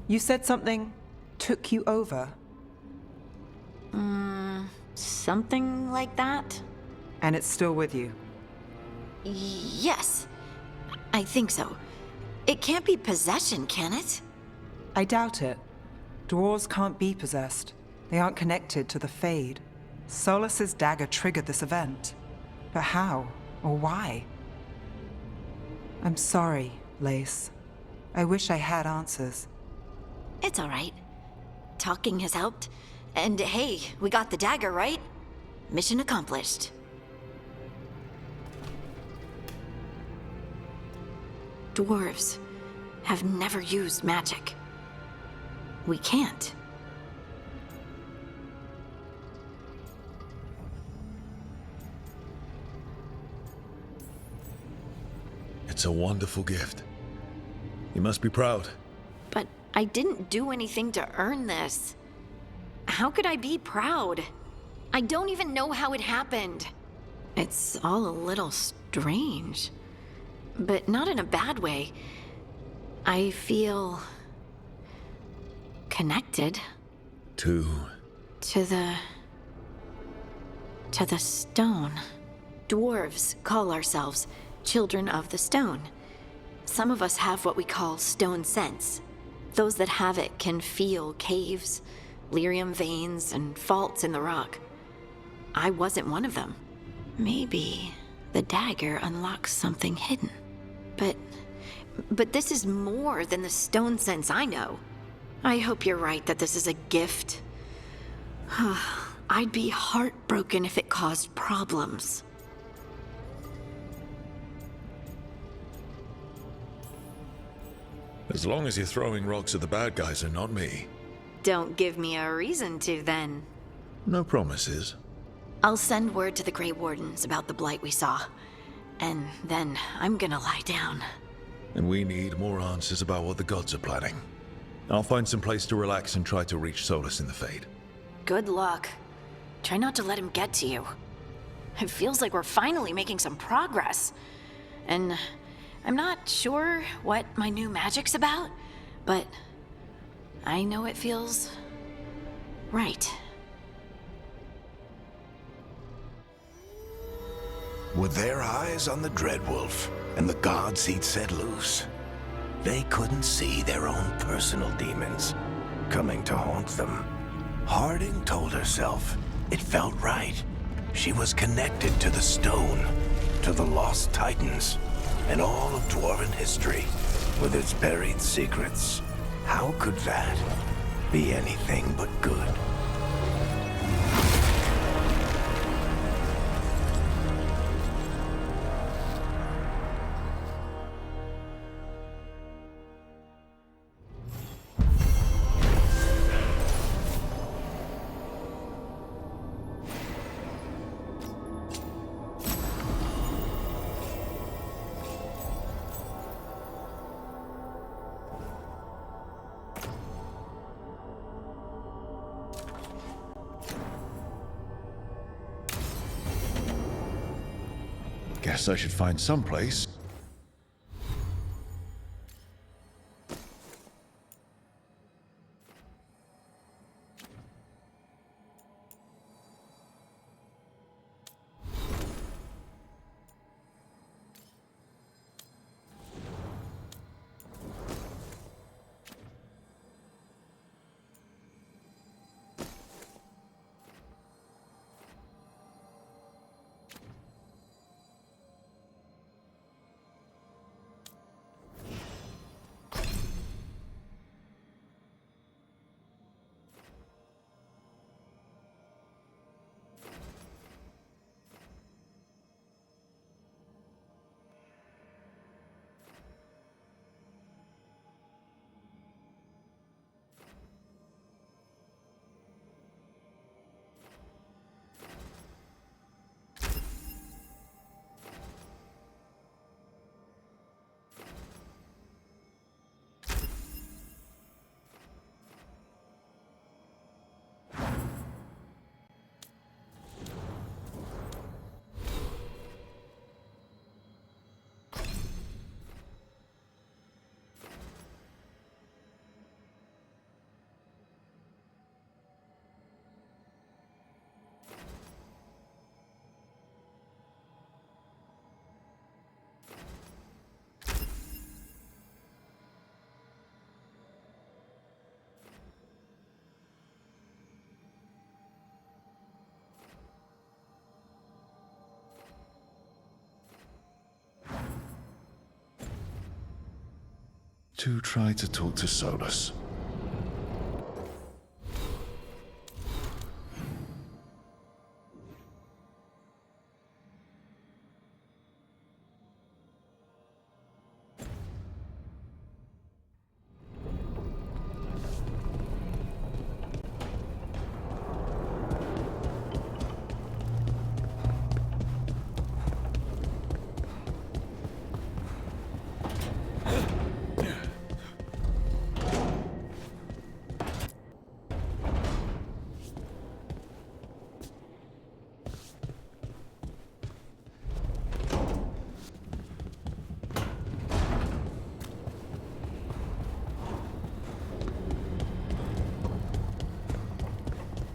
You said something took you over. Something like that? And it's still with you. Yes, I think so. It can't be possession, can it? I doubt it. Dwarves can't be possessed. They aren't connected to the Fade. Solas's dagger triggered this event. But how? Or why? I'm sorry, Lace. I wish I had answers. It's all right. Talking has helped. And hey, we got the dagger, right? Mission accomplished. Dwarves have never used magic. We can't. It's a wonderful gift. You must be proud. But I didn't do anything to earn this. How could I be proud? I don't even know how it happened. It's all a little strange. But not in a bad way. I feel connected. To To the stone. Dwarves call ourselves children of the stone. Some of us have what we call stone sense. Those that have it can feel caves, lyrium veins, and faults in the rock. I wasn't one of them. Maybe the dagger unlocks something hidden. But this is more than the stone sense I know. I hope you're right that this is a gift. I'd be heartbroken if it caused problems. as long as you're throwing rocks at the bad guys and not me. Don't give me a reason to, then. No promises. I'll send word to the Grey Wardens about the blight we saw. And then I'm gonna lie down. And we need more answers about what the gods are planning. I'll find some place to relax and try to reach Solus in the Fade. Good luck. Try not to let him get to you. It feels like we're finally making some progress. And I'm not sure what my new magic's about, but I know it feels right. With their eyes on the Dreadwolf and the gods he'd set loose, they couldn't see their own personal demons coming to haunt them. Harding told herself it felt right. She was connected to the stone, to the lost titans, and all of dwarven history with its buried secrets. How could that be anything but good? Guess I should find some place. to try to talk to Solus.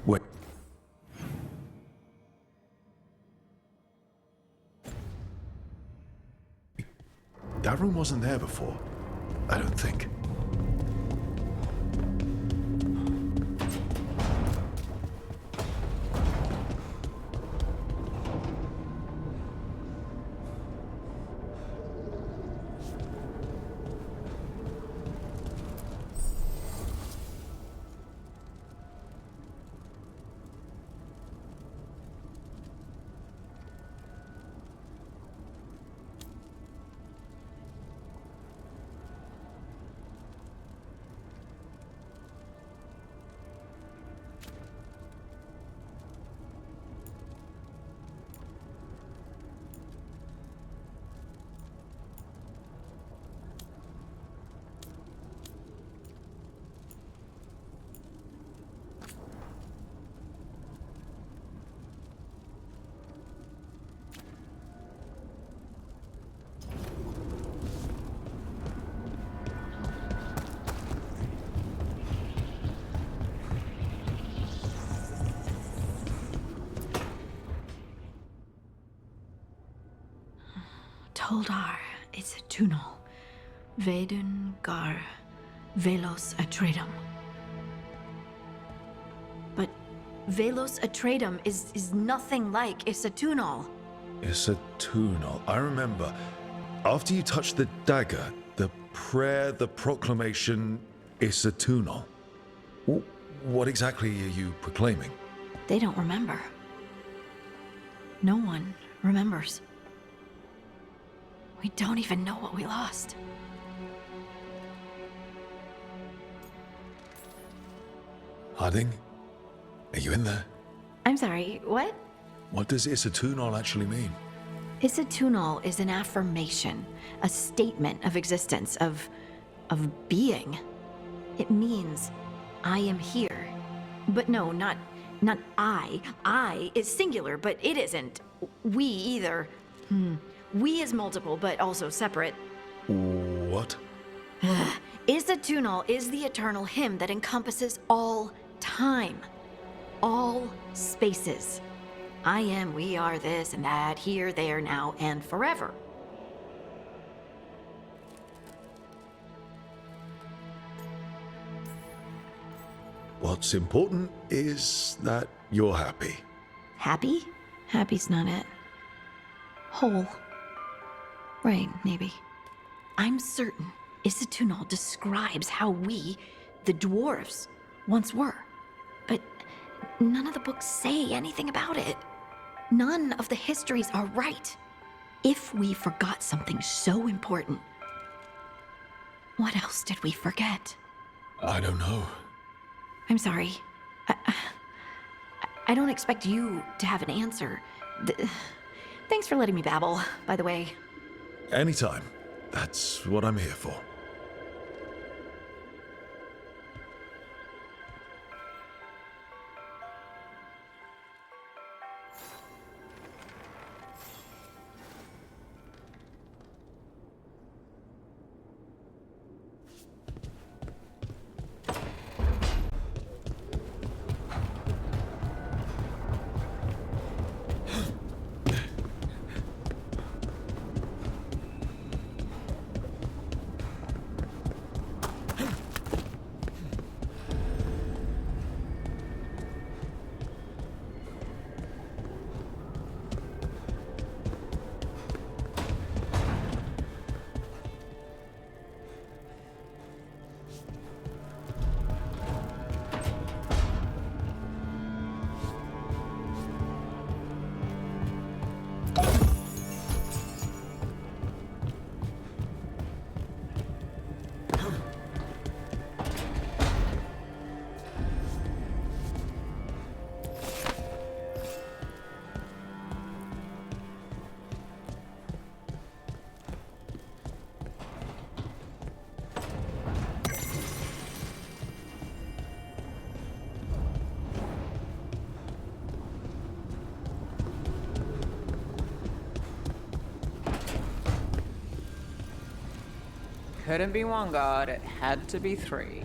Wait. That room wasn't there before. I don't think. Toldar, it's a tunnel. Veilguard, Velos Atreidim. But Velos Atreidim is nothing like Isatunal. Isatunal. I remember. After you touched the dagger, the prayer, the proclamation, Isatunal. What exactly are you proclaiming? They don't remember. No one remembers. We don't even know what we lost. Harding? Are you in there? I'm sorry, what? What does Isatunal actually mean? Isatunal is an affirmation, a statement of existence, of being. It means, I am here. But no, not I. I is singular, but it isn't. We either. We is multiple, but also separate. What? Isatunal is the eternal hymn that encompasses all time. All spaces. I am, we are, this and that, here, there, now, and forever. What's important is that you're happy. Happy? Happy's not it. Whole. Right, maybe. I'm certain Isatunal describes how we, the dwarves, once were. But none of the books say anything about it. None of the histories are right. If we forgot something so important, what else did we forget? I don't know. I'm sorry. I don't expect you to have an answer. Thanks for letting me babble, by the way. Anytime. That's what I'm here for. couldn't be one god, it had to be three.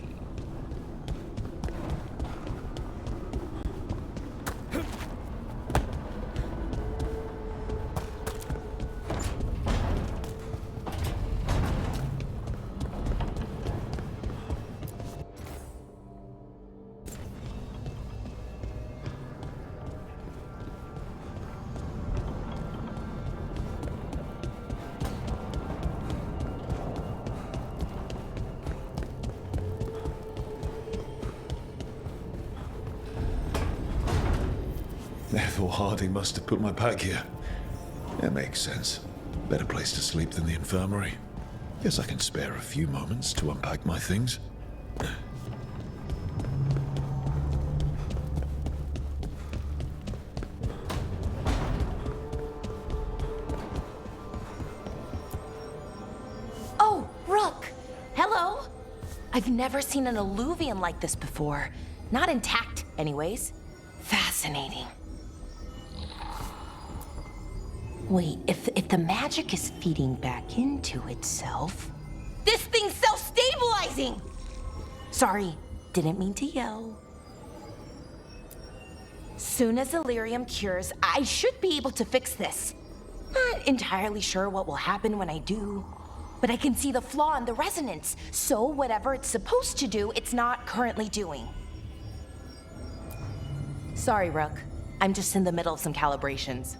Therefore, Harding must have put my pack here. It makes sense. Better place to sleep than the infirmary. Guess I can spare a few moments to unpack my things. Oh, Rook! Hello! I've never seen an alluvion like this before. Not intact, anyways. Fascinating. Wait, if the magic is feeding back into itself... This thing's self-stabilizing! Sorry, didn't mean to yell. Soon as Illyrium cures, I should be able to fix this. Not entirely sure what will happen when I do, but I can see the flaw in the resonance, so whatever it's supposed to do, it's not currently doing. Sorry, Rook. I'm just in the middle of some calibrations.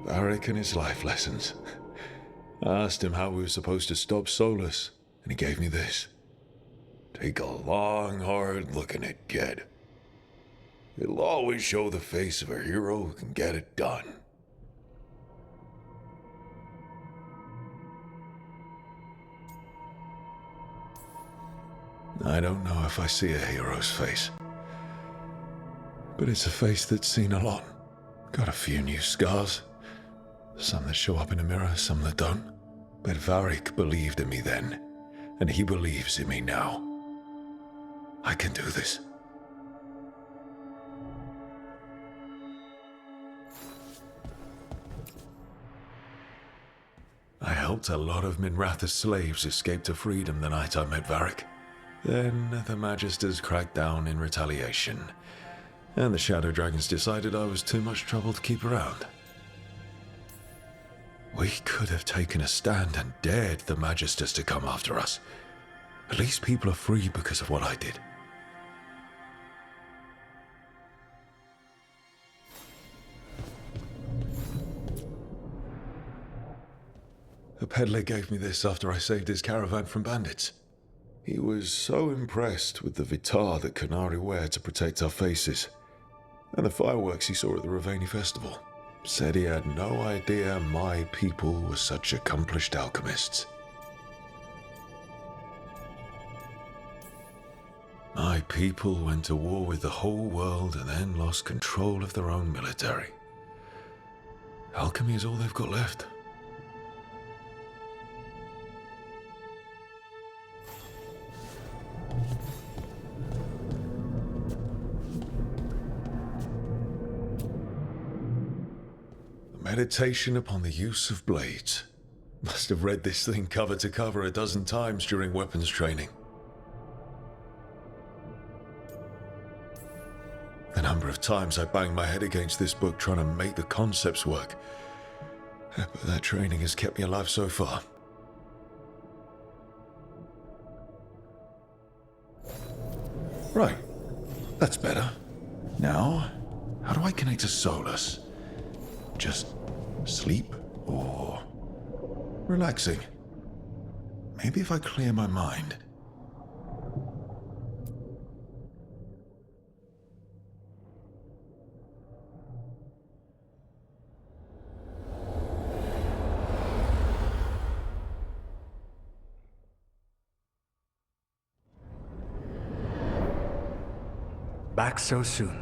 Varric and his life lessons. I asked him how we were supposed to stop Solus, and he gave me this. Take a long, hard look in it, kid. It'll always show the face of a hero who can get it done. I don't know if I see a hero's face, but it's a face that's seen a lot. Got a few new scars. Some that show up in a mirror, some that don't. But Varric believed in me then, and he believes in me now. I can do this. I helped a lot of Minratha's slaves escape to freedom the night I met Varric. Then the Magisters cracked down in retaliation, and the Shadow Dragons decided I was too much trouble to keep around. We could have taken a stand and dared the Magisters to come after us. At least people are free because of what I did. A peddler gave me this after I saved his caravan from bandits. He was so impressed with the vitar that Canari wear to protect our faces, and the fireworks he saw at the Ravani festival. Said he had no idea my people were such accomplished alchemists. My people went to war with the whole world and then lost control of their own military. Alchemy is all they've got left. Meditation upon the use of blades. Must have read this thing cover to cover a dozen times during weapons training. The number of times I banged my head against this book trying to make the concepts work. But that training has kept me alive so far. Right. That's better. Now, how do I connect to Solus? Just sleep or relaxing? Maybe if I clear my mind. back so soon.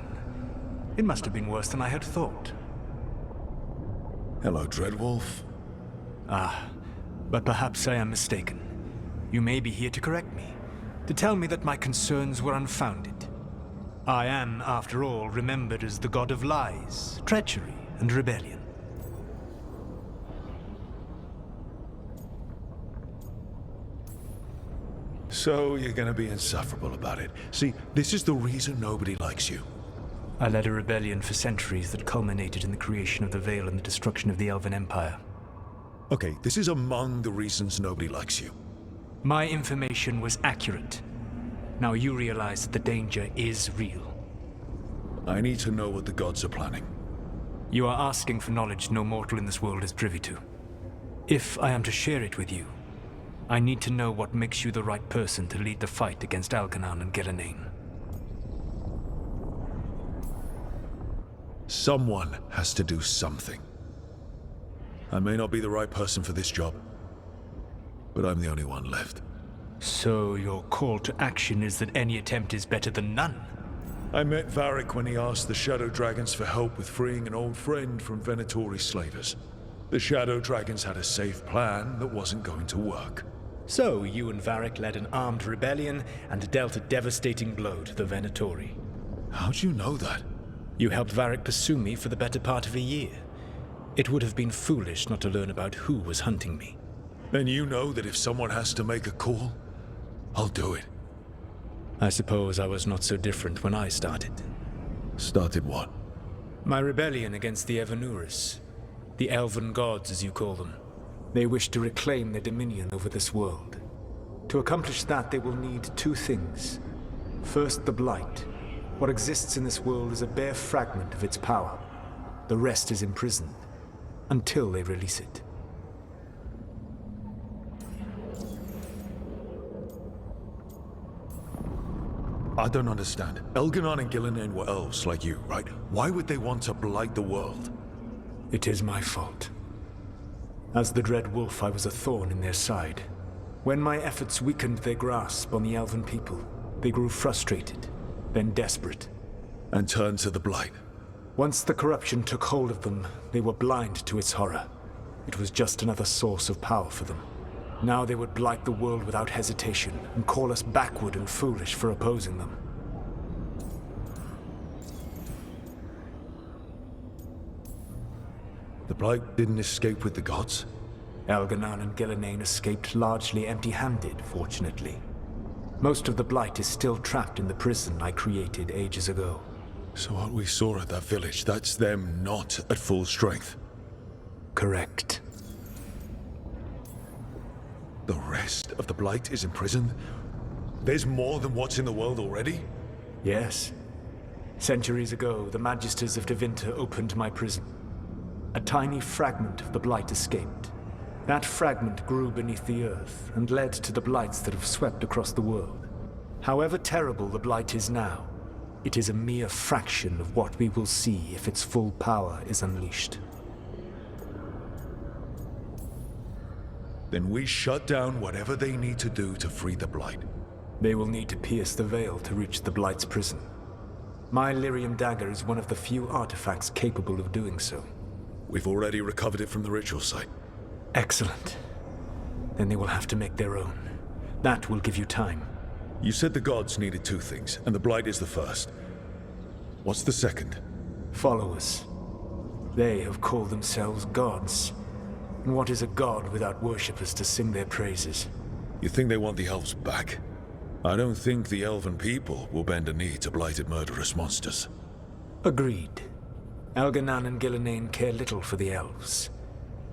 It must have been worse than I had thought. Hello, Dreadwolf. But perhaps I am mistaken. You may be here to correct me, to tell me that my concerns were unfounded. I am, after all, remembered as the god of lies, treachery, and rebellion. So you're gonna be insufferable about it. See, this is the reason nobody likes you. I led a rebellion for centuries that culminated in the creation of the Veil and the destruction of the Elven Empire. Okay, this is among the reasons nobody likes you. My information was accurate. Now you realize that the danger is real. I need to know what the gods are planning. You are asking for knowledge no mortal in this world is privy to. If I am to share it with you, I need to know what makes you the right person to lead the fight against Algernon and Gillenane. Someone has to do something. I may not be the right person for this job, but I'm the only one left. So your call to action is that any attempt is better than none? I met Varric when he asked the Shadow Dragons for help with freeing an old friend from Venatori slavers. The Shadow Dragons had a safe plan that wasn't going to work. So you and Varric led an armed rebellion and dealt a devastating blow to the Venatori. How'd you know that? You helped Varric pursue me for the better part of a year. It would have been foolish not to learn about who was hunting me. Then you know that if someone has to make a call, I'll do it. I suppose I was not so different when I started. Started what? My rebellion against the Evanuris. The Elven Gods, as you call them. They wish to reclaim their dominion over this world. To accomplish that, they will need two things. First, the Blight. What exists in this world is a bare fragment of its power. The rest is imprisoned, until they release it. I don't understand. Elgernon and Gillenane were elves like you, right? Why would they want to blight the world? It is my fault. As the Dread Wolf, I was a thorn in their side. When my efforts weakened their grasp on the Elven people, they grew frustrated, then desperate. And turned to the blight. Once the corruption took hold of them, they were blind to its horror. It was just another source of power for them. Now they would blight the world without hesitation, and call us backward and foolish for opposing them. The blight didn't escape with the gods? Algernon and Gillenane escaped largely empty-handed, fortunately. Most of the blight is still trapped in the prison I created ages ago. So what we saw at that village, that's them not at full strength? Correct. The rest of the blight is imprisoned? There's more than what's in the world already? Yes. Centuries ago, the Magisters of Devinter opened my prison. A tiny fragment of the blight escaped. That fragment grew beneath the earth and led to the blights that have swept across the world. However terrible the blight is now, it is a mere fraction of what we will see if its full power is unleashed. Then we shut down whatever they need to do to free the blight. They will need to pierce the veil to reach the blight's prison. My Lyrium Dagger is one of the few artifacts capable of doing so. We've already recovered it from the ritual site. Excellent. Then they will have to make their own. That will give you time. You said the gods needed two things, and the blight is the first. What's the second? Followers. They have called themselves gods. And what is a god without worshippers to sing their praises? You think they want the elves back? I don't think the elven people will bend a knee to blighted murderous monsters. Agreed. Algernon and Gillenane care little for the elves.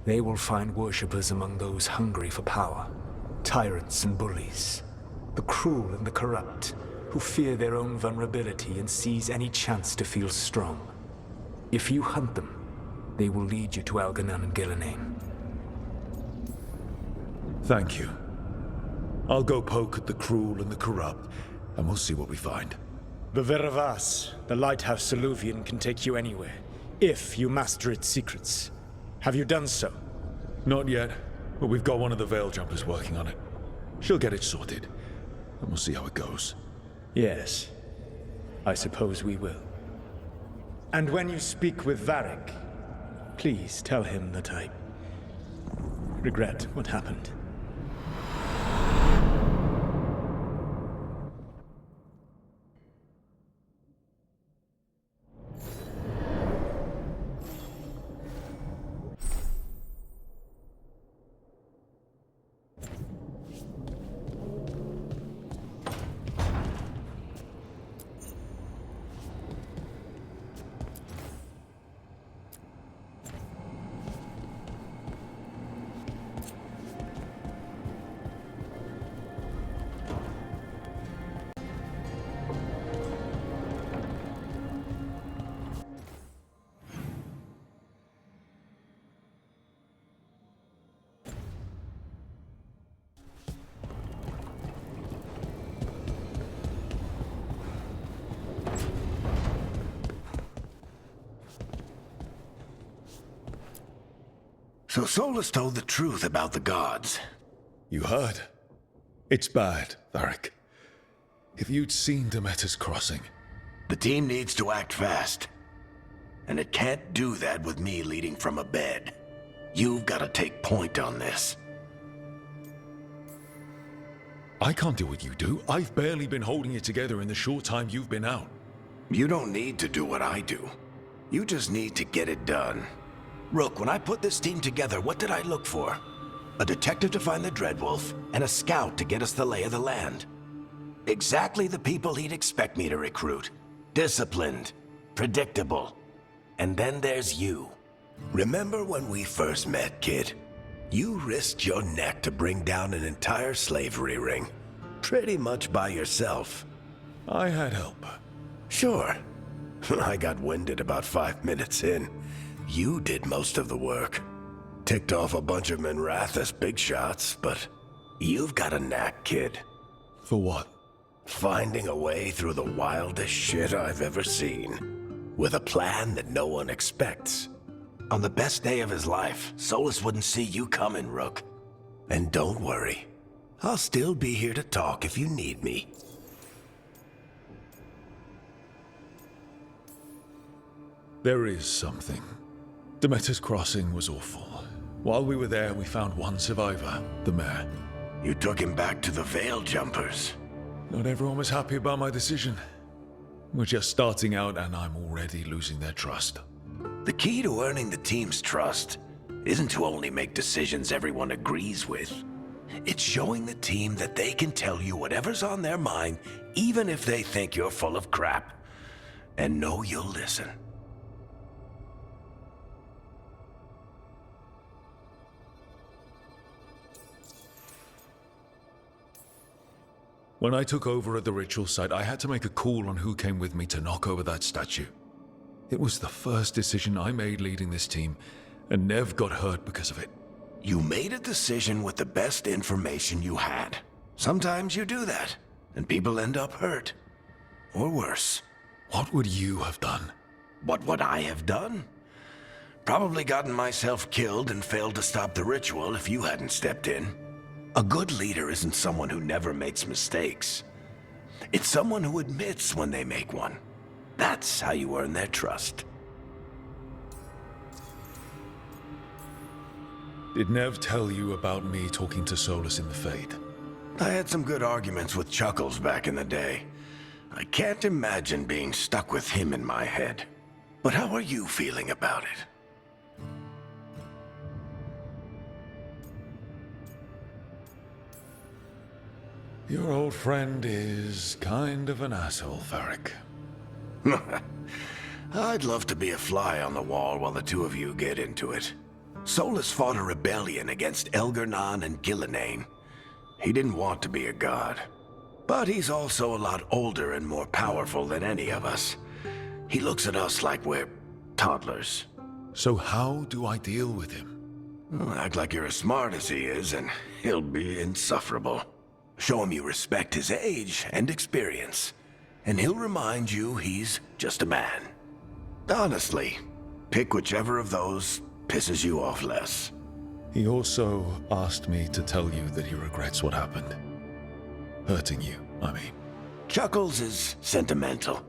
They will find worshippers among those hungry for power. Tyrants and bullies. The cruel and the corrupt, who fear their own vulnerability and seize any chance to feel strong. If you hunt them, they will lead you to Algernon and Gillenane. Thank you. I'll go poke at the cruel and the corrupt, and we'll see what we find. The Veravas, the lighthouse Soluvian, can take you anywhere, if you master its secrets. Have you done so? Not yet, but we've got one of the Veil Jumpers working on it. She'll get it sorted, and we'll see how it goes. Yes. I suppose we will. And when you speak with Varric, please tell him that I regret what happened. So Solus told the truth about the gods. You heard? It's bad, Varric. If you'd seen Demeter's crossing... The team needs to act fast. And it can't do that with me leading from a bed. You've got to take point on this. I can't do what you do. I've barely been holding it together in the short time you've been out. You don't need to do what I do. You just need to get it done. Rook, when I put this team together, what did I look for? A detective to find the Dreadwolf, and a scout to get us the lay of the land. Exactly the people he'd expect me to recruit. Disciplined, predictable. And then there's you. Remember when we first met, kid? You risked your neck to bring down an entire slavery ring. Pretty much by yourself. I had help. Sure. I got winded about 5 minutes in. You did most of the work. Ticked off a bunch of Minrathous big shots, but you've got a knack, kid. For what? Finding a way through the wildest shit I've ever seen. With a plan that no one expects. On the best day of his life, Solus wouldn't see you coming, Rook. And don't worry. I'll still be here to talk if you need me. There is something. Demeter's crossing was awful. While we were there, we found one survivor, the mayor. You took him back to the Veil Jumpers. Not everyone was happy about my decision. We're just starting out and I'm already losing their trust. The key to earning the team's trust isn't to only make decisions everyone agrees with. It's showing the team that they can tell you whatever's on their mind, even if they think you're full of crap. And know you'll listen. When I took over at the ritual site, I had to make a call on who came with me to knock over that statue. It was the first decision I made leading this team, and Nev got hurt because of it. You made a decision with the best information you had. Sometimes you do that, and people end up hurt. Or worse. What would you have done? What would I have done? Probably gotten myself killed and failed to stop the ritual if you hadn't stepped in. A good leader isn't someone who never makes mistakes. It's someone who admits when they make one. That's how you earn their trust. Did Nev tell you about me talking to Solus in the Fade? I had some good arguments with Chuckles back in the day. I can't imagine being stuck with him in my head. But how are you feeling about it? Your old friend is kind of an asshole, Varric. I'd love to be a fly on the wall while the two of you get into it. Solus fought a rebellion against Elgernon and Gillenane. He didn't want to be a god. But he's also a lot older and more powerful than any of us. He looks at us like we're toddlers. So how do I deal with him? Well, act like you're as smart as he is, and he'll be insufferable. Show him you respect his age and experience, and he'll remind you he's just a man. Honestly, pick whichever of those pisses you off less. He also asked me to tell you that he regrets what happened. Hurting you, I mean. Chuckles is sentimental.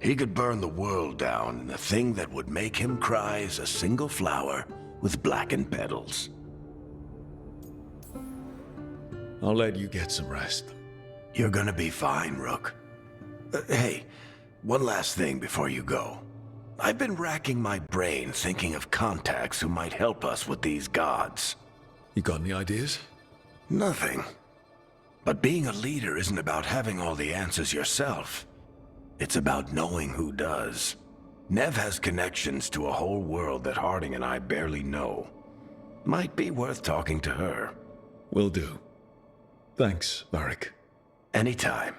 He could burn the world down, and the thing that would make him cry is a single flower with blackened petals. I'll let you get some rest. You're gonna be fine, Rook. Hey, one last thing before you go. I've been racking my brain thinking of contacts who might help us with these gods. You got any ideas? Nothing. But being a leader isn't about having all the answers yourself. It's about knowing who does. Nev has connections to a whole world that Harding and I barely know. Might be worth talking to her. Will do. Thanks, Varric. Anytime.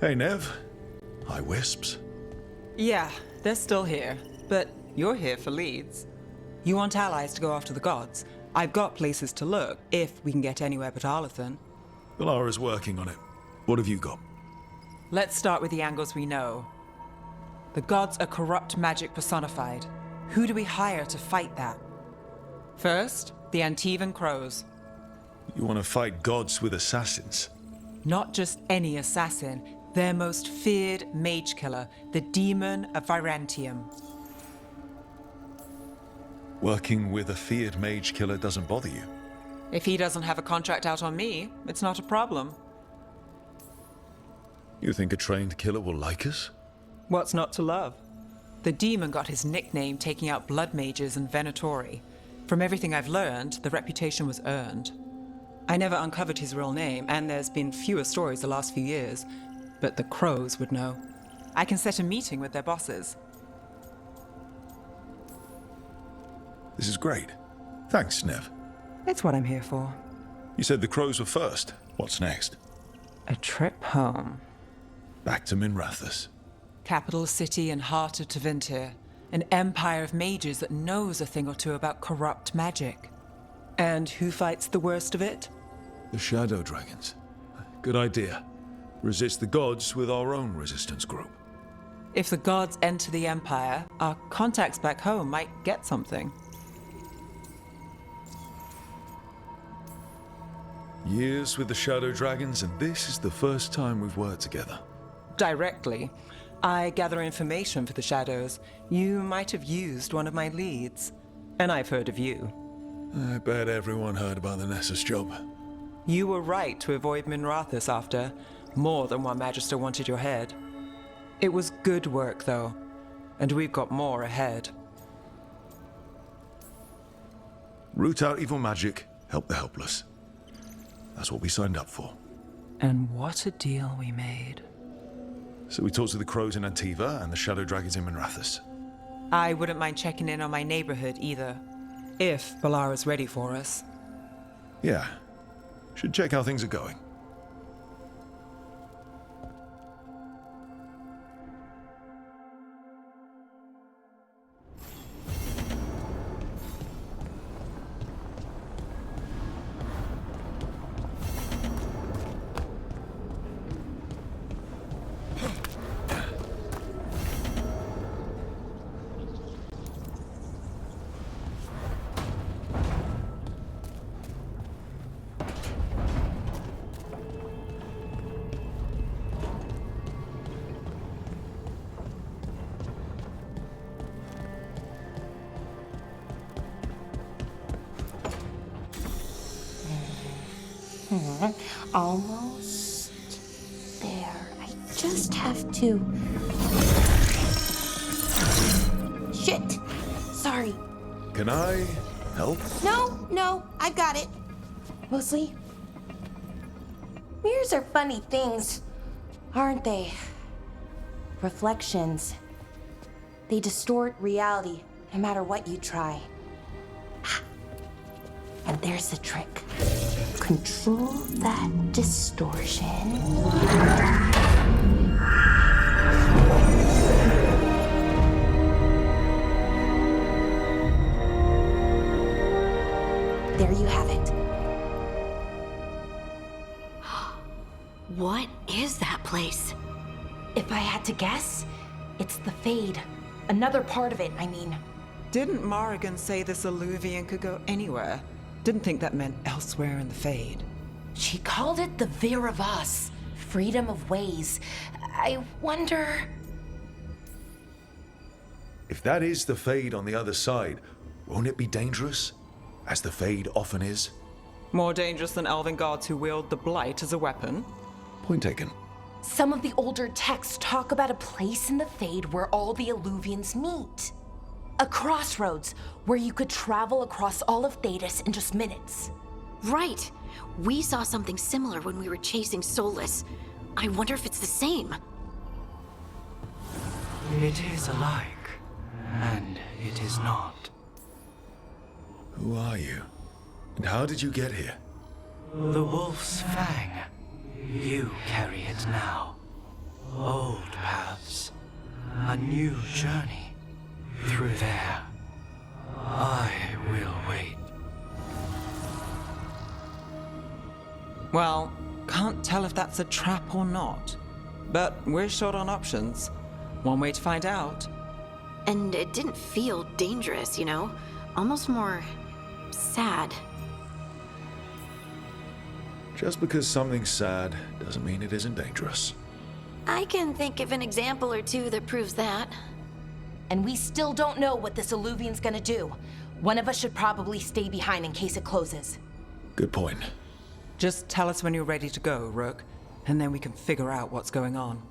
Hey, Nev. Hi, Wisps. Yeah, they're still here, but you're here for leads. You want allies to go after the gods? I've got places to look, if we can get anywhere but Arlathan. Valara's working on it. What have you got? Let's start with the angles we know. The gods are corrupt magic personified. Who do we hire to fight that? First, the Antivan Crows. You want to fight gods with assassins? Not just any assassin, their most feared mage killer, the Demon of Virantium. Working with a feared mage killer doesn't bother you? If he doesn't have a contract out on me, it's not a problem. You think a trained killer will like us? What's not to love? The demon got his nickname taking out blood mages and Venatori. From everything I've learned, the reputation was earned. I never uncovered his real name, and there's been fewer stories the last few years, but the Crows would know. I can set a meeting with their bosses. This is great. Thanks, Nev. It's what I'm here for. You said the Crows were first. What's next? A trip home. Back to Minrathous. Capital city and heart of Tevinter. An empire of mages that knows a thing or two about corrupt magic. And who fights the worst of it? The Shadow Dragons. Good idea. Resist the gods with our own resistance group. If the gods enter the empire, our contacts back home might get something. Years with the Shadow Dragons, and this is the first time we've worked together. Directly. I gather information for the Shadows. You might have used one of my leads. And I've heard of you. I bet everyone heard about the Nessus job. You were right to avoid Minrathous after. More than one Magister wanted your head. It was good work, though. And we've got more ahead. Root out evil magic, help the helpless. That's what we signed up for. And what a deal we made. So we talked to the Crows in Antiva and the Shadow Dragons in Minrathous. I wouldn't mind checking in on my neighborhood either. If Valara's ready for us. Yeah. Should check how things are going. Almost there. I just have to... Shit! Sorry. Can I help? No, I've got it. Mostly. Mirrors are funny things, aren't they? Reflections. They distort reality, no matter what you try. And there's the trick. control that distortion. There you have it. What is that place? If I had to guess, it's the Fade. Another part of it, I mean. Didn't Morrigan say this Illuvian could go anywhere? Didn't think that meant elsewhere in the Fade. She called it the Vir of Us, freedom of ways. I wonder... If that is the Fade on the other side, won't it be dangerous? As the Fade often is? More dangerous than elven gods who wield the Blight as a weapon? Point taken. Some of the older texts talk about a place in the Fade where all the Illuvians meet. A crossroads where you could travel across all of Thedas in just minutes. Right. We saw something similar when we were chasing Solus. I wonder if it's the same. It is alike, and it is not. Who are you? And how did you get here? The Wolf's Fang. You carry it now. Old paths. A new journey. Through there. I will wait. Well, can't tell if that's a trap or not. But we're short on options. One way to find out. And it didn't feel dangerous, you know? Almost more... sad. Just because something's sad doesn't mean it isn't dangerous. I can think of an example or two that proves that. And we still don't know what this Illuvian's gonna do. One of us should probably stay behind in case it closes. Good point. Just tell us when you're ready to go, Rook, and then we can figure out what's going on.